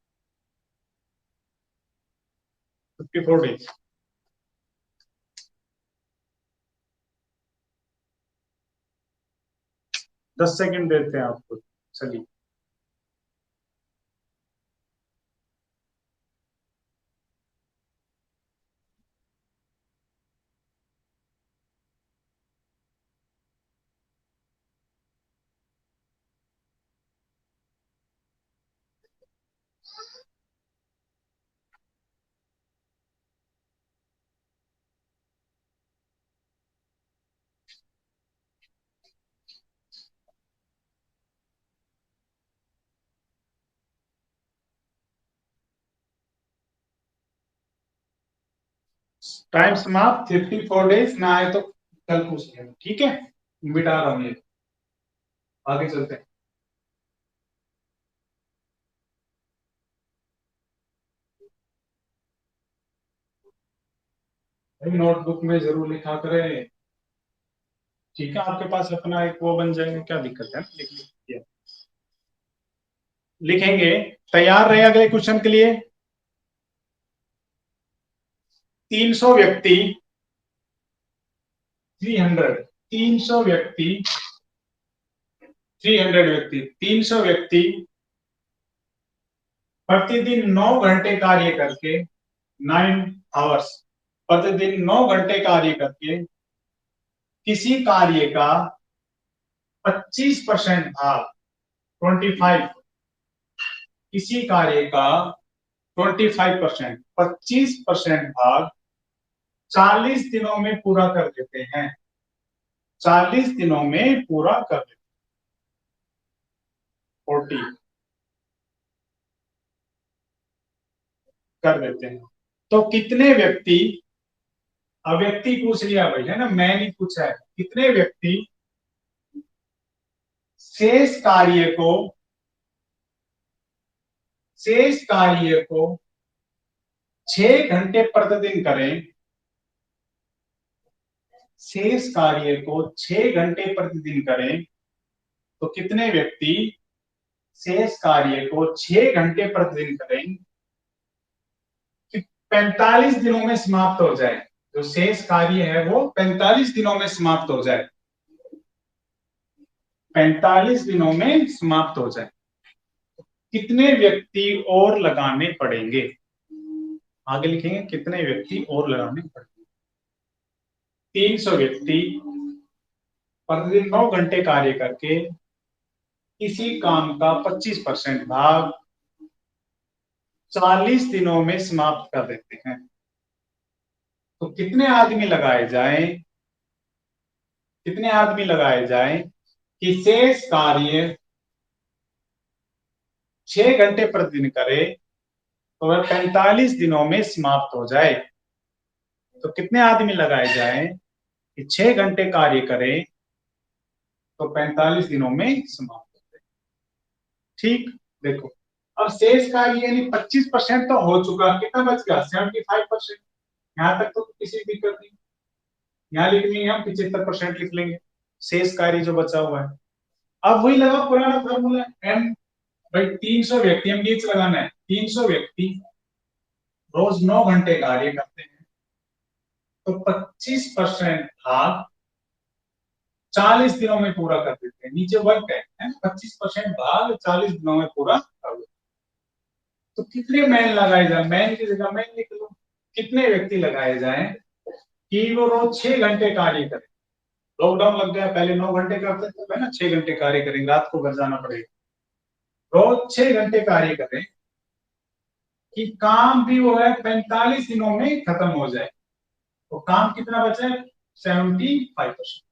54 डेज। 10 सेकंड देते हैं आपको, चलिए। टाइम समाप्त, 54 डेज। ना आए तो कल पूछ लेना, ठीक है। मिटा रहा हूं ये, आगे चलते हैं। नोटबुक में जरूर लिखा करें, ठीक है। आपके पास अपना एक वो बन जाएगा, क्या दिक्कत है, लिख लीजिए। लिखेंगे, तैयार रहे अगले क्वेश्चन के लिए। 300 व्यक्ति 300 300 व्यक्ति 300 व्यक्ति प्रतिदिन 9 घंटे कार्य करके, 9 आवर्स, प्रतिदिन 9 घंटे कार्य करके किसी कार्य का 25% भाग, 25, किसी कार्य का 25%, 25% भाग 40 दिनों में पूरा कर देते हैं, 40 दिनों में पूरा कर देते हैं, 40 कर देते हैं। तो कितने व्यक्ति, अब व्यक्ति पूछ लिया भाई, है ना, मैं नहीं पूछा है, कितने व्यक्ति शेष कार्य को, शेष कार्य को 6 घंटे प्रतिदिन करें, शेष कार्य को 6 घंटे प्रतिदिन करें, तो कितने व्यक्ति शेष कार्य को 6 घंटे प्रतिदिन करें कि 45 दिनों में समाप्त हो जाए, जो शेष कार्य है वो 45 दिनों में समाप्त हो जाए, 45 दिनों में समाप्त हो जाए। कितने व्यक्ति और लगाने पड़ेंगे, आगे लिखेंगे कितने व्यक्ति और लगाने पड़ेंगे। 300 व्यक्ति प्रतिदिन 9 घंटे कार्य करके किसी काम का 25% भाग 40 दिनों में समाप्त कर देते हैं, तो कितने आदमी लगाए जाएं, कितने आदमी लगाए जाएं कि शेष कार्य 6 घंटे प्रतिदिन करे तो वह 45 दिनों में समाप्त हो जाए। तो कितने आदमी लगाए जाएं कि 6 घंटे कार्य करें तो 45 दिनों में समाप्त होते हैं। ठीक, देखो अब शेष कार्य यानी 25% तो हो चुका, कितना बच गया 75%। यहाँ तक तो किसी दिक्कत नहीं, यहाँ लिखनी है हम 75% लिख लेंगे, शेष कार्य जो बचा हुआ है। अब वही लगा पुराना फॉर्मूला एम, भाई 300 व्यक्ति, हम नीच लगाना है, 300 व्यक्ति रोज 9 घंटे कार्य करते हैं, तो 25% भाग 40 दिनों में पूरा कर देते हैं, नीचे वर्क है 25% भाग 40 दिनों में पूरा कर देते हैं। तो कितने मैन लगाए जाए, मैन की जगह मैन लिख लो, कितने व्यक्ति लगाए जाए कि वो रोज 6 घंटे कार्य करें। लॉकडाउन लग गया, पहले 9 घंटे करते थे ना, 6 घंटे कार्य करेंगे, रात को घर जाना पड़ेगा। रोज 6 घंटे कार्य करें कि काम भी वो है 45 दिनों में खत्म हो जाए। तो काम कितना बचा है 75%,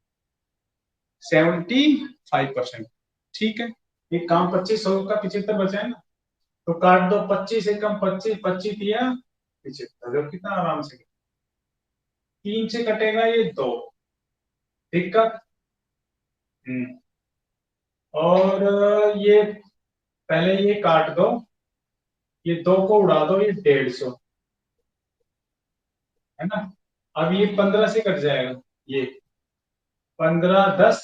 75%। ठीक है, ये काम 25 का 75 बचा है ना, तो काट दो 25 से कम 25, 25 दिया 75, कितना आराम से 3 से कटेगा ये 2, दिक्कत। और ये पहले ये काट दो, ये 2 को उड़ा दो, ये 150 है ना। अब ये 15 से कट जाएगा, ये 15 10,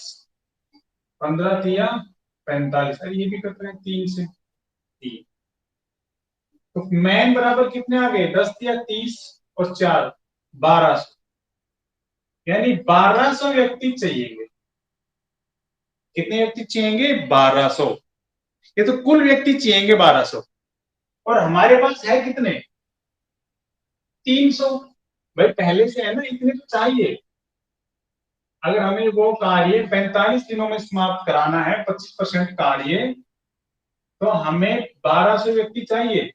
15 दिया 45, अरे ये भी कट रहे हैं 3 से 3। तो मैन बराबर कितने आ गए, 10 दिया 30 और 4 1200, यानी 1200 व्यक्ति चाहिए। कितने व्यक्ति चाहिए 1200, ये तो कुल व्यक्ति चाहिए 1200, और हमारे पास है कितने 300। भाई पहले से है ना, इतने तो चाहिए। अगर हमें वो कार्य 45 दिनों में समाप्त कराना है, 25% कार्य, तो हमें 1200 व्यक्ति चाहिए।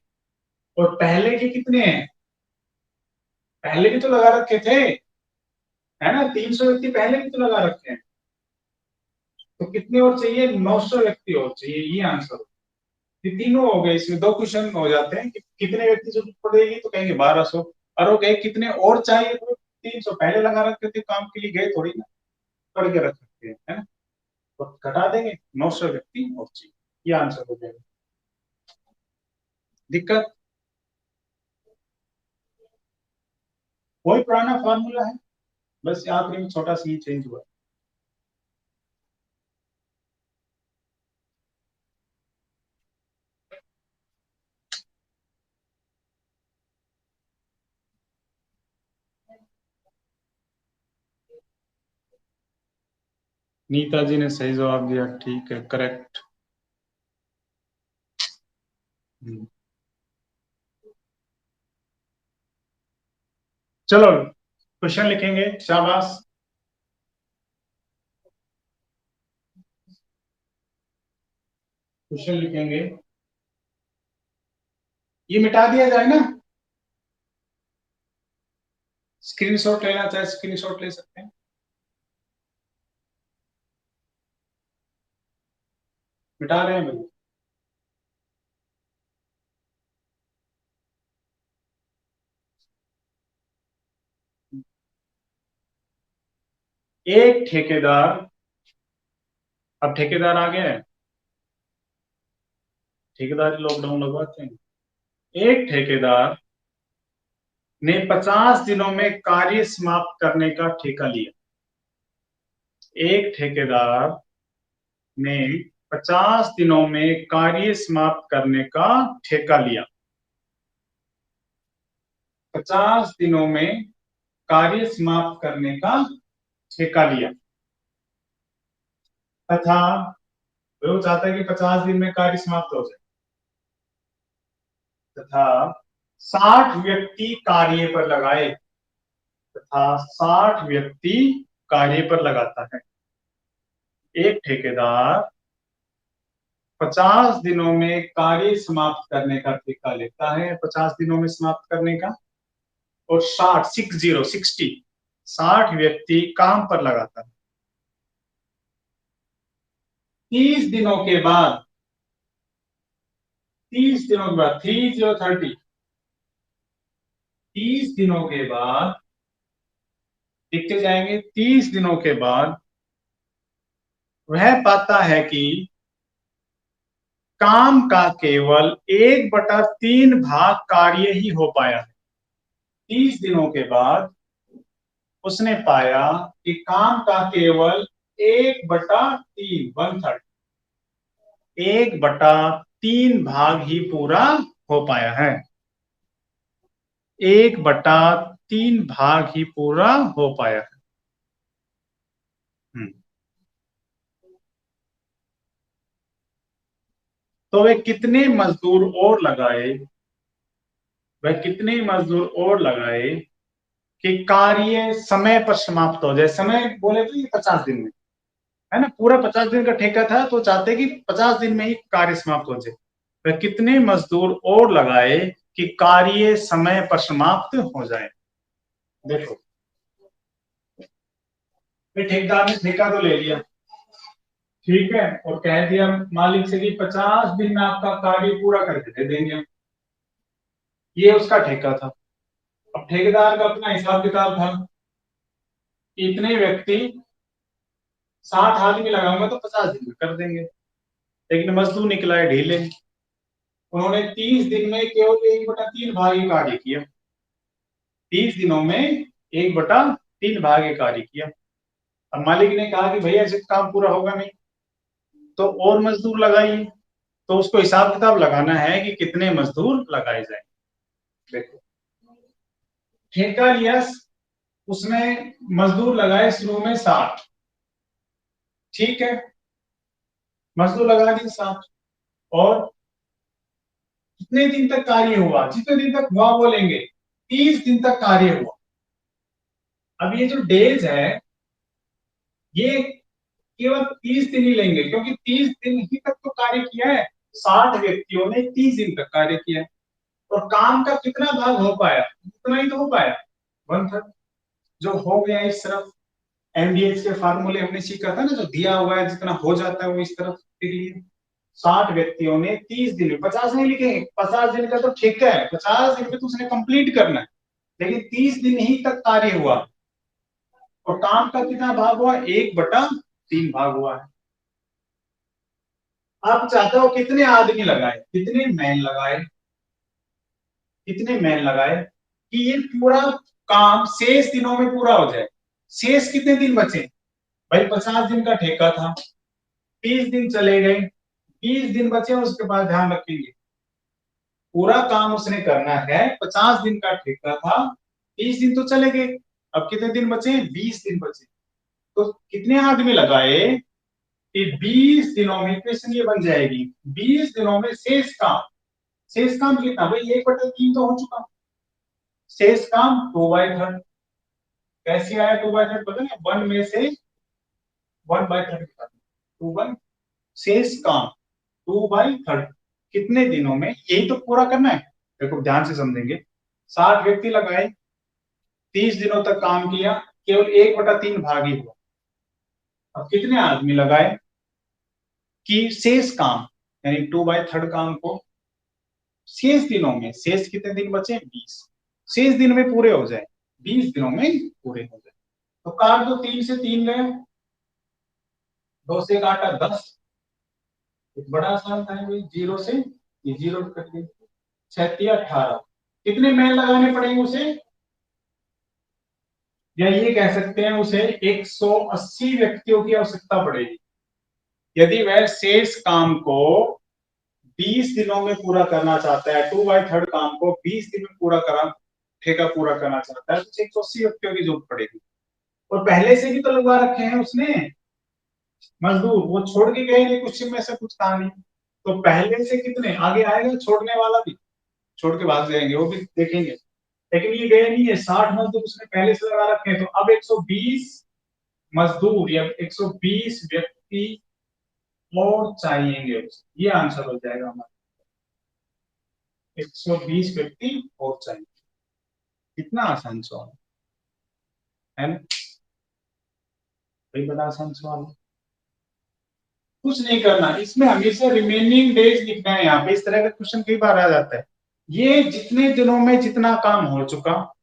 और पहले के कितने हैं, पहले भी तो लगा रखे थे, है ना, 300 व्यक्ति पहले भी तो लगा रखे हैं। तो कितने और चाहिए 900 व्यक्ति और चाहिए, ये आंसर। ये तीनों हो गए, इसमें 2 क्वेश्चन हो जाते हैं कि कितने व्यक्ति जरूरत पड़ेगी, तो कहेंगे 1200, और वो कहे कितने और चाहिए, तो 300 पहले लगा रखे थे, काम के लिए गए थोड़ी ना, करके रख सकते हैं, है ना। तो घटा देंगे 900 व्यक्ति और चाहिए, ये आंसर हो जाएगा। दिक्कत, वही पुराना फॉर्मूला है, बस आखिरी में छोटा सा ही चेंज हुआ है। नीता जी ने सही जवाब दिया, ठीक है, करेक्ट। चलो क्वेश्चन लिखेंगे, शाबाश। क्वेश्चन लिखेंगे, ये मिटा दिया जाए ना, स्क्रीनशॉट लेना चाहे स्क्रीनशॉट ले सकते हैं, मिटा रहे हैं भाई। एक ठेकेदार, अब ठेकेदार आ गया है, ठेकेदार लॉकडाउन लगवाते हैं। एक ठेकेदार ने 50 दिनों में कार्य समाप्त करने का ठेका लिया। एक ठेकेदार ने 50 दिनों में कार्य समाप्त करने का ठेका लिया। 50 दिनों में कार्य समाप्त करने का ठेका लिया, तथा वो चाहता है कि 50 दिन में कार्य समाप्त हो जाए, तथा 60 व्यक्ति कार्य पर लगाए, तथा 60 व्यक्ति कार्य पर लगाता है। एक ठेकेदार 50 दिनों में कार्य समाप्त करने का ठेका लेता है, 50 दिनों में समाप्त करने का, और 60 व्यक्ति काम पर लगाता है। 30 दिनों के बाद, 30 दिनों के बाद 30 30 दिनों के बाद लिखते जाएंगे, 30 दिनों के बाद वह पाता है कि काम का केवल 1/3 भाग कार्य ही हो पाया है। 30 दिनों के बाद उसने पाया कि काम का केवल 1/3 1/3 1/3 भाग ही पूरा हो पाया है। 1/3 भाग ही पूरा हो पाया है। तो वे कितने मजदूर और लगाए कि कार्य समय पर समाप्त हो जाए। समय बोले तो ये 50 दिन में है ना, पूरा 50 दिन का ठेका था तो चाहते कि 50 दिन में ही कार्य समाप्त हो जाए। वह कितने मजदूर और लगाए कि कार्य समय पर समाप्त हो जाए। देखो, ठेकेदार ने ठेका तो ले लिया, ठीक है, और कह दिया मालिक से कि 50 दिन में आपका कार्य पूरा करके दे देंगे। ये उसका ठेका था। अब ठेकेदार का अपना हिसाब किताब था, इतने व्यक्ति 60 आदमी लगाऊंगा तो 50 दिन में कर देंगे, लेकिन मजदूर निकला है ढीले। उन्होंने 30 दिन में केवल 1/3 भाग ही कार्य किया। 30 दिनों में 1/3 भाग ही कार्य किया। अब मालिक ने कहा कि भैया ऐसे काम पूरा होगा नहीं, तो और मजदूर लगाइए। तो उसको हिसाब किताब लगाना है कि कितने मजदूर लगाए जाए। देखो, ठेका लिया, उसने मजदूर लगाए शुरू में 60, ठीक है, मजदूर लगा दिए 60, और कितने दिन तक कार्य हुआ, जितने दिन तक हुआ बोलेंगे, 30 दिन तक कार्य हुआ। अब ये जो डेज है ये केवल 30 दिन ही लेंगे, क्योंकि 30 दिन ही तक तो कार्य किया है। 60 व्यक्तियों ने 30 दिन तक कार्य किया है, और काम का कितना भाग हो पाया, उतना ही तो हो पाया, 1/3 जो हो गया इस तरफ। एमडीएच के फार्मूले हमने सीखा था ना, जो दिया हुआ है जितना हो जाता है वो इस तरफ के लिए। 60 व्यक्तियों ने 30 दिन में, 50 नहीं लिखेंगे, 50 दिन का तो ठीक है, 50 दिन में तो उसने कंप्लीट करना है, लेकिन 30 दिन ही तक कार्य हुआ, और काम का कितना भाग हुआ, 1/3 भाग हुआ है। आप चाहते हो कितने आदमी लगाए, कितने मैन लगाए कि ये पूरा काम शेष दिनों में पूरा हो जाए। शेष कितने दिन बचे भाई, 50 दिन का ठेका था, 30 दिन चले गए, 20 दिन बचे, उसके बाद ध्यान रखेंगे पूरा काम उसने करना है। 50 दिन का ठेका था, 30 दिन तो चले गए, अब कितने दिन बचे, 20 दिन बचे। तो कितने आदमी लगाए कि 20 दिनों में, क्वेश्चन ये बन जाएगी, 20 दिनों में शेष काम कितना भाई, 1/3 तो हो चुका, शेष काम 2/3। कैसे आया 2/3 पता है, 1 में से 1/3 2 शेष काम 2/3 कितने दिनों में, यही तो पूरा करना है। देखो ध्यान से समझेंगे, 60 व्यक्ति लगाए, 30 दिनों तक काम किया, केवल 1/3 भाग ही हुआ। अब कितने आदमी लगाए कि शेष काम यानी 2/3 काम को शेष दिनों में, शेष कितने दिन बचे, 20, शेष दिन में पूरे हो जाए, 20 दिनों में पूरे हो जाए। तो काट दो, 3 से 3 गए, 2 से काटा 10, एक बड़ा आसान था भाई, 0 से ये 0 कट गई, 6×18। कितने मैन लगाने पड़ेंगे उसे, या ये कह सकते हैं उसे 180 व्यक्तियों की आवश्यकता पड़ेगी, यदि वह शेष काम को 20 दिनों में पूरा करना चाहता है। 2/3 काम को 20 दिन में पूरा करा, ठेका पूरा करना चाहता है, तो 180 व्यक्तियों की जरूरत पड़ेगी। और पहले से भी तो लगवा रखे हैं उसने मजदूर, वो छोड़ के गए नहीं, कुछ में से कुछ कहा नहीं, तो पहले से कितने आगे आएगा, छोड़ने वाला भी छोड़ के भाग जाएंगे, वो भी देखेंगे। लेकिन ये गए नहीं है, 60 मजदूर उसने पहले से लगा रखे हैं, तो अब 120 मजदूर या 120 व्यक्ति और चाहिए, ये आंसर हो जाएगा हमारा, 120 व्यक्ति और चाहिए। कितना आसान सवाल है ना, बड़ा आसान सवाल है। कुछ नहीं करना, इसमें हमेशा रिमेनिंग डेज लिखना है। यहाँ पे इस तरह का क्वेश्चन कई बार आ जाता है, ये जितने दिनों में जितना काम हो चुका,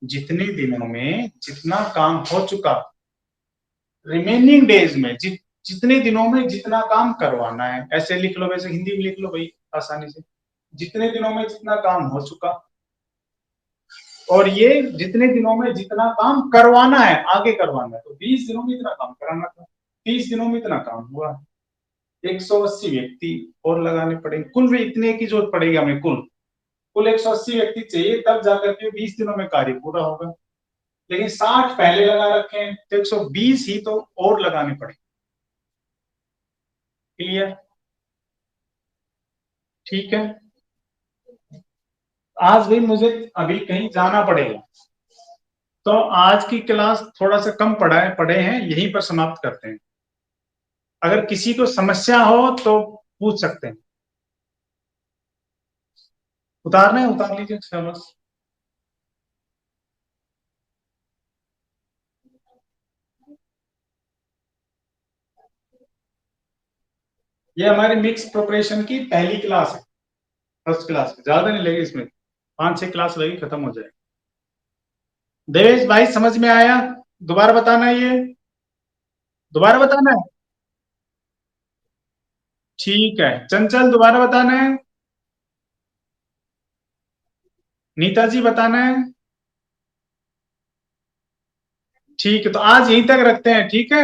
जितने दिनों में जितना काम हो चुका, रिमेनिंग डेज में जितने दिनों में जितना काम करवाना है, ऐसे लिख लो, वैसे हिंदी में लिख लो भाई आसानी से, जितने दिनों में जितना काम हो चुका, और ये जितने दिनों में जितना काम करवाना है, आगे करवाना है, तो 20 दिनों में इतना काम कराना था, 30 दिनों में इतना काम हुआ, 180 व्यक्ति और लगाने पड़ेंगे, कुल भी इतने की जरूरत पड़ेगी हमें, कुल कुल 180 व्यक्ति चाहिए, तब जाकर के 20 दिनों में कार्य पूरा होगा। लेकिन 60 पहले लगा रखे हैं, तो 120 ही तो और लगाने पड़ेंगे। क्लियर? ठीक है। आज भी मुझे अभी कहीं जाना पड़ेगा, तो आज की क्लास थोड़ा सा कम पढ़े हैं, यहीं पर समाप्त करते हैं। अगर किसी को समस्या हो तो पूछ सकते हैं। उतारना है उतार लीजिए, बस। ये हमारी मिक्स प्रिपरेशन की पहली क्लास है, फर्स्ट क्लास, ज्यादा नहीं लगी इसमें, 5-6 क्लास लगी, खत्म हो जाएगी। देवेश भाई समझ में आया? दोबारा बताना है ये, दोबारा बताना है। ठीक है, चंचल दोबारा बताना है। नीता जी बताना है। ठीक है, तो आज यहीं तक रखते हैं, ठीक है।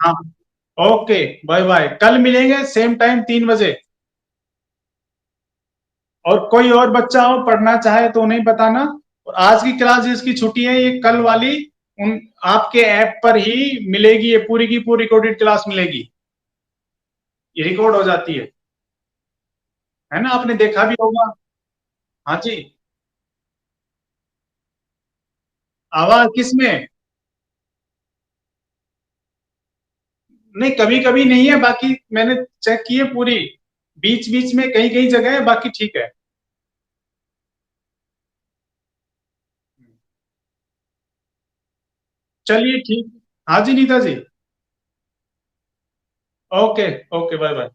हाँ, ओके, बाय बाय, कल मिलेंगे सेम टाइम 3 बजे। और कोई और बच्चा हो पढ़ना चाहे तो उन्हें बताना। और आज की क्लास जिसकी छुट्टी है, ये कल वाली उन आपके ऐप पर ही मिलेगी, ये पूरी की पूरी रिकॉर्डेड क्लास मिलेगी, ये रिकॉर्ड हो जाती है ना, आपने देखा भी होगा। हाँ जी। आवाज किसमें? नहीं, कभी कभी नहीं है, बाकी मैंने चेक की है पूरी, बीच बीच में कहीं कहीं जगह है, बाकी ठीक है। चलिए ठीक। हाँ जी Neeta ji. Okay. Okay, bye bye.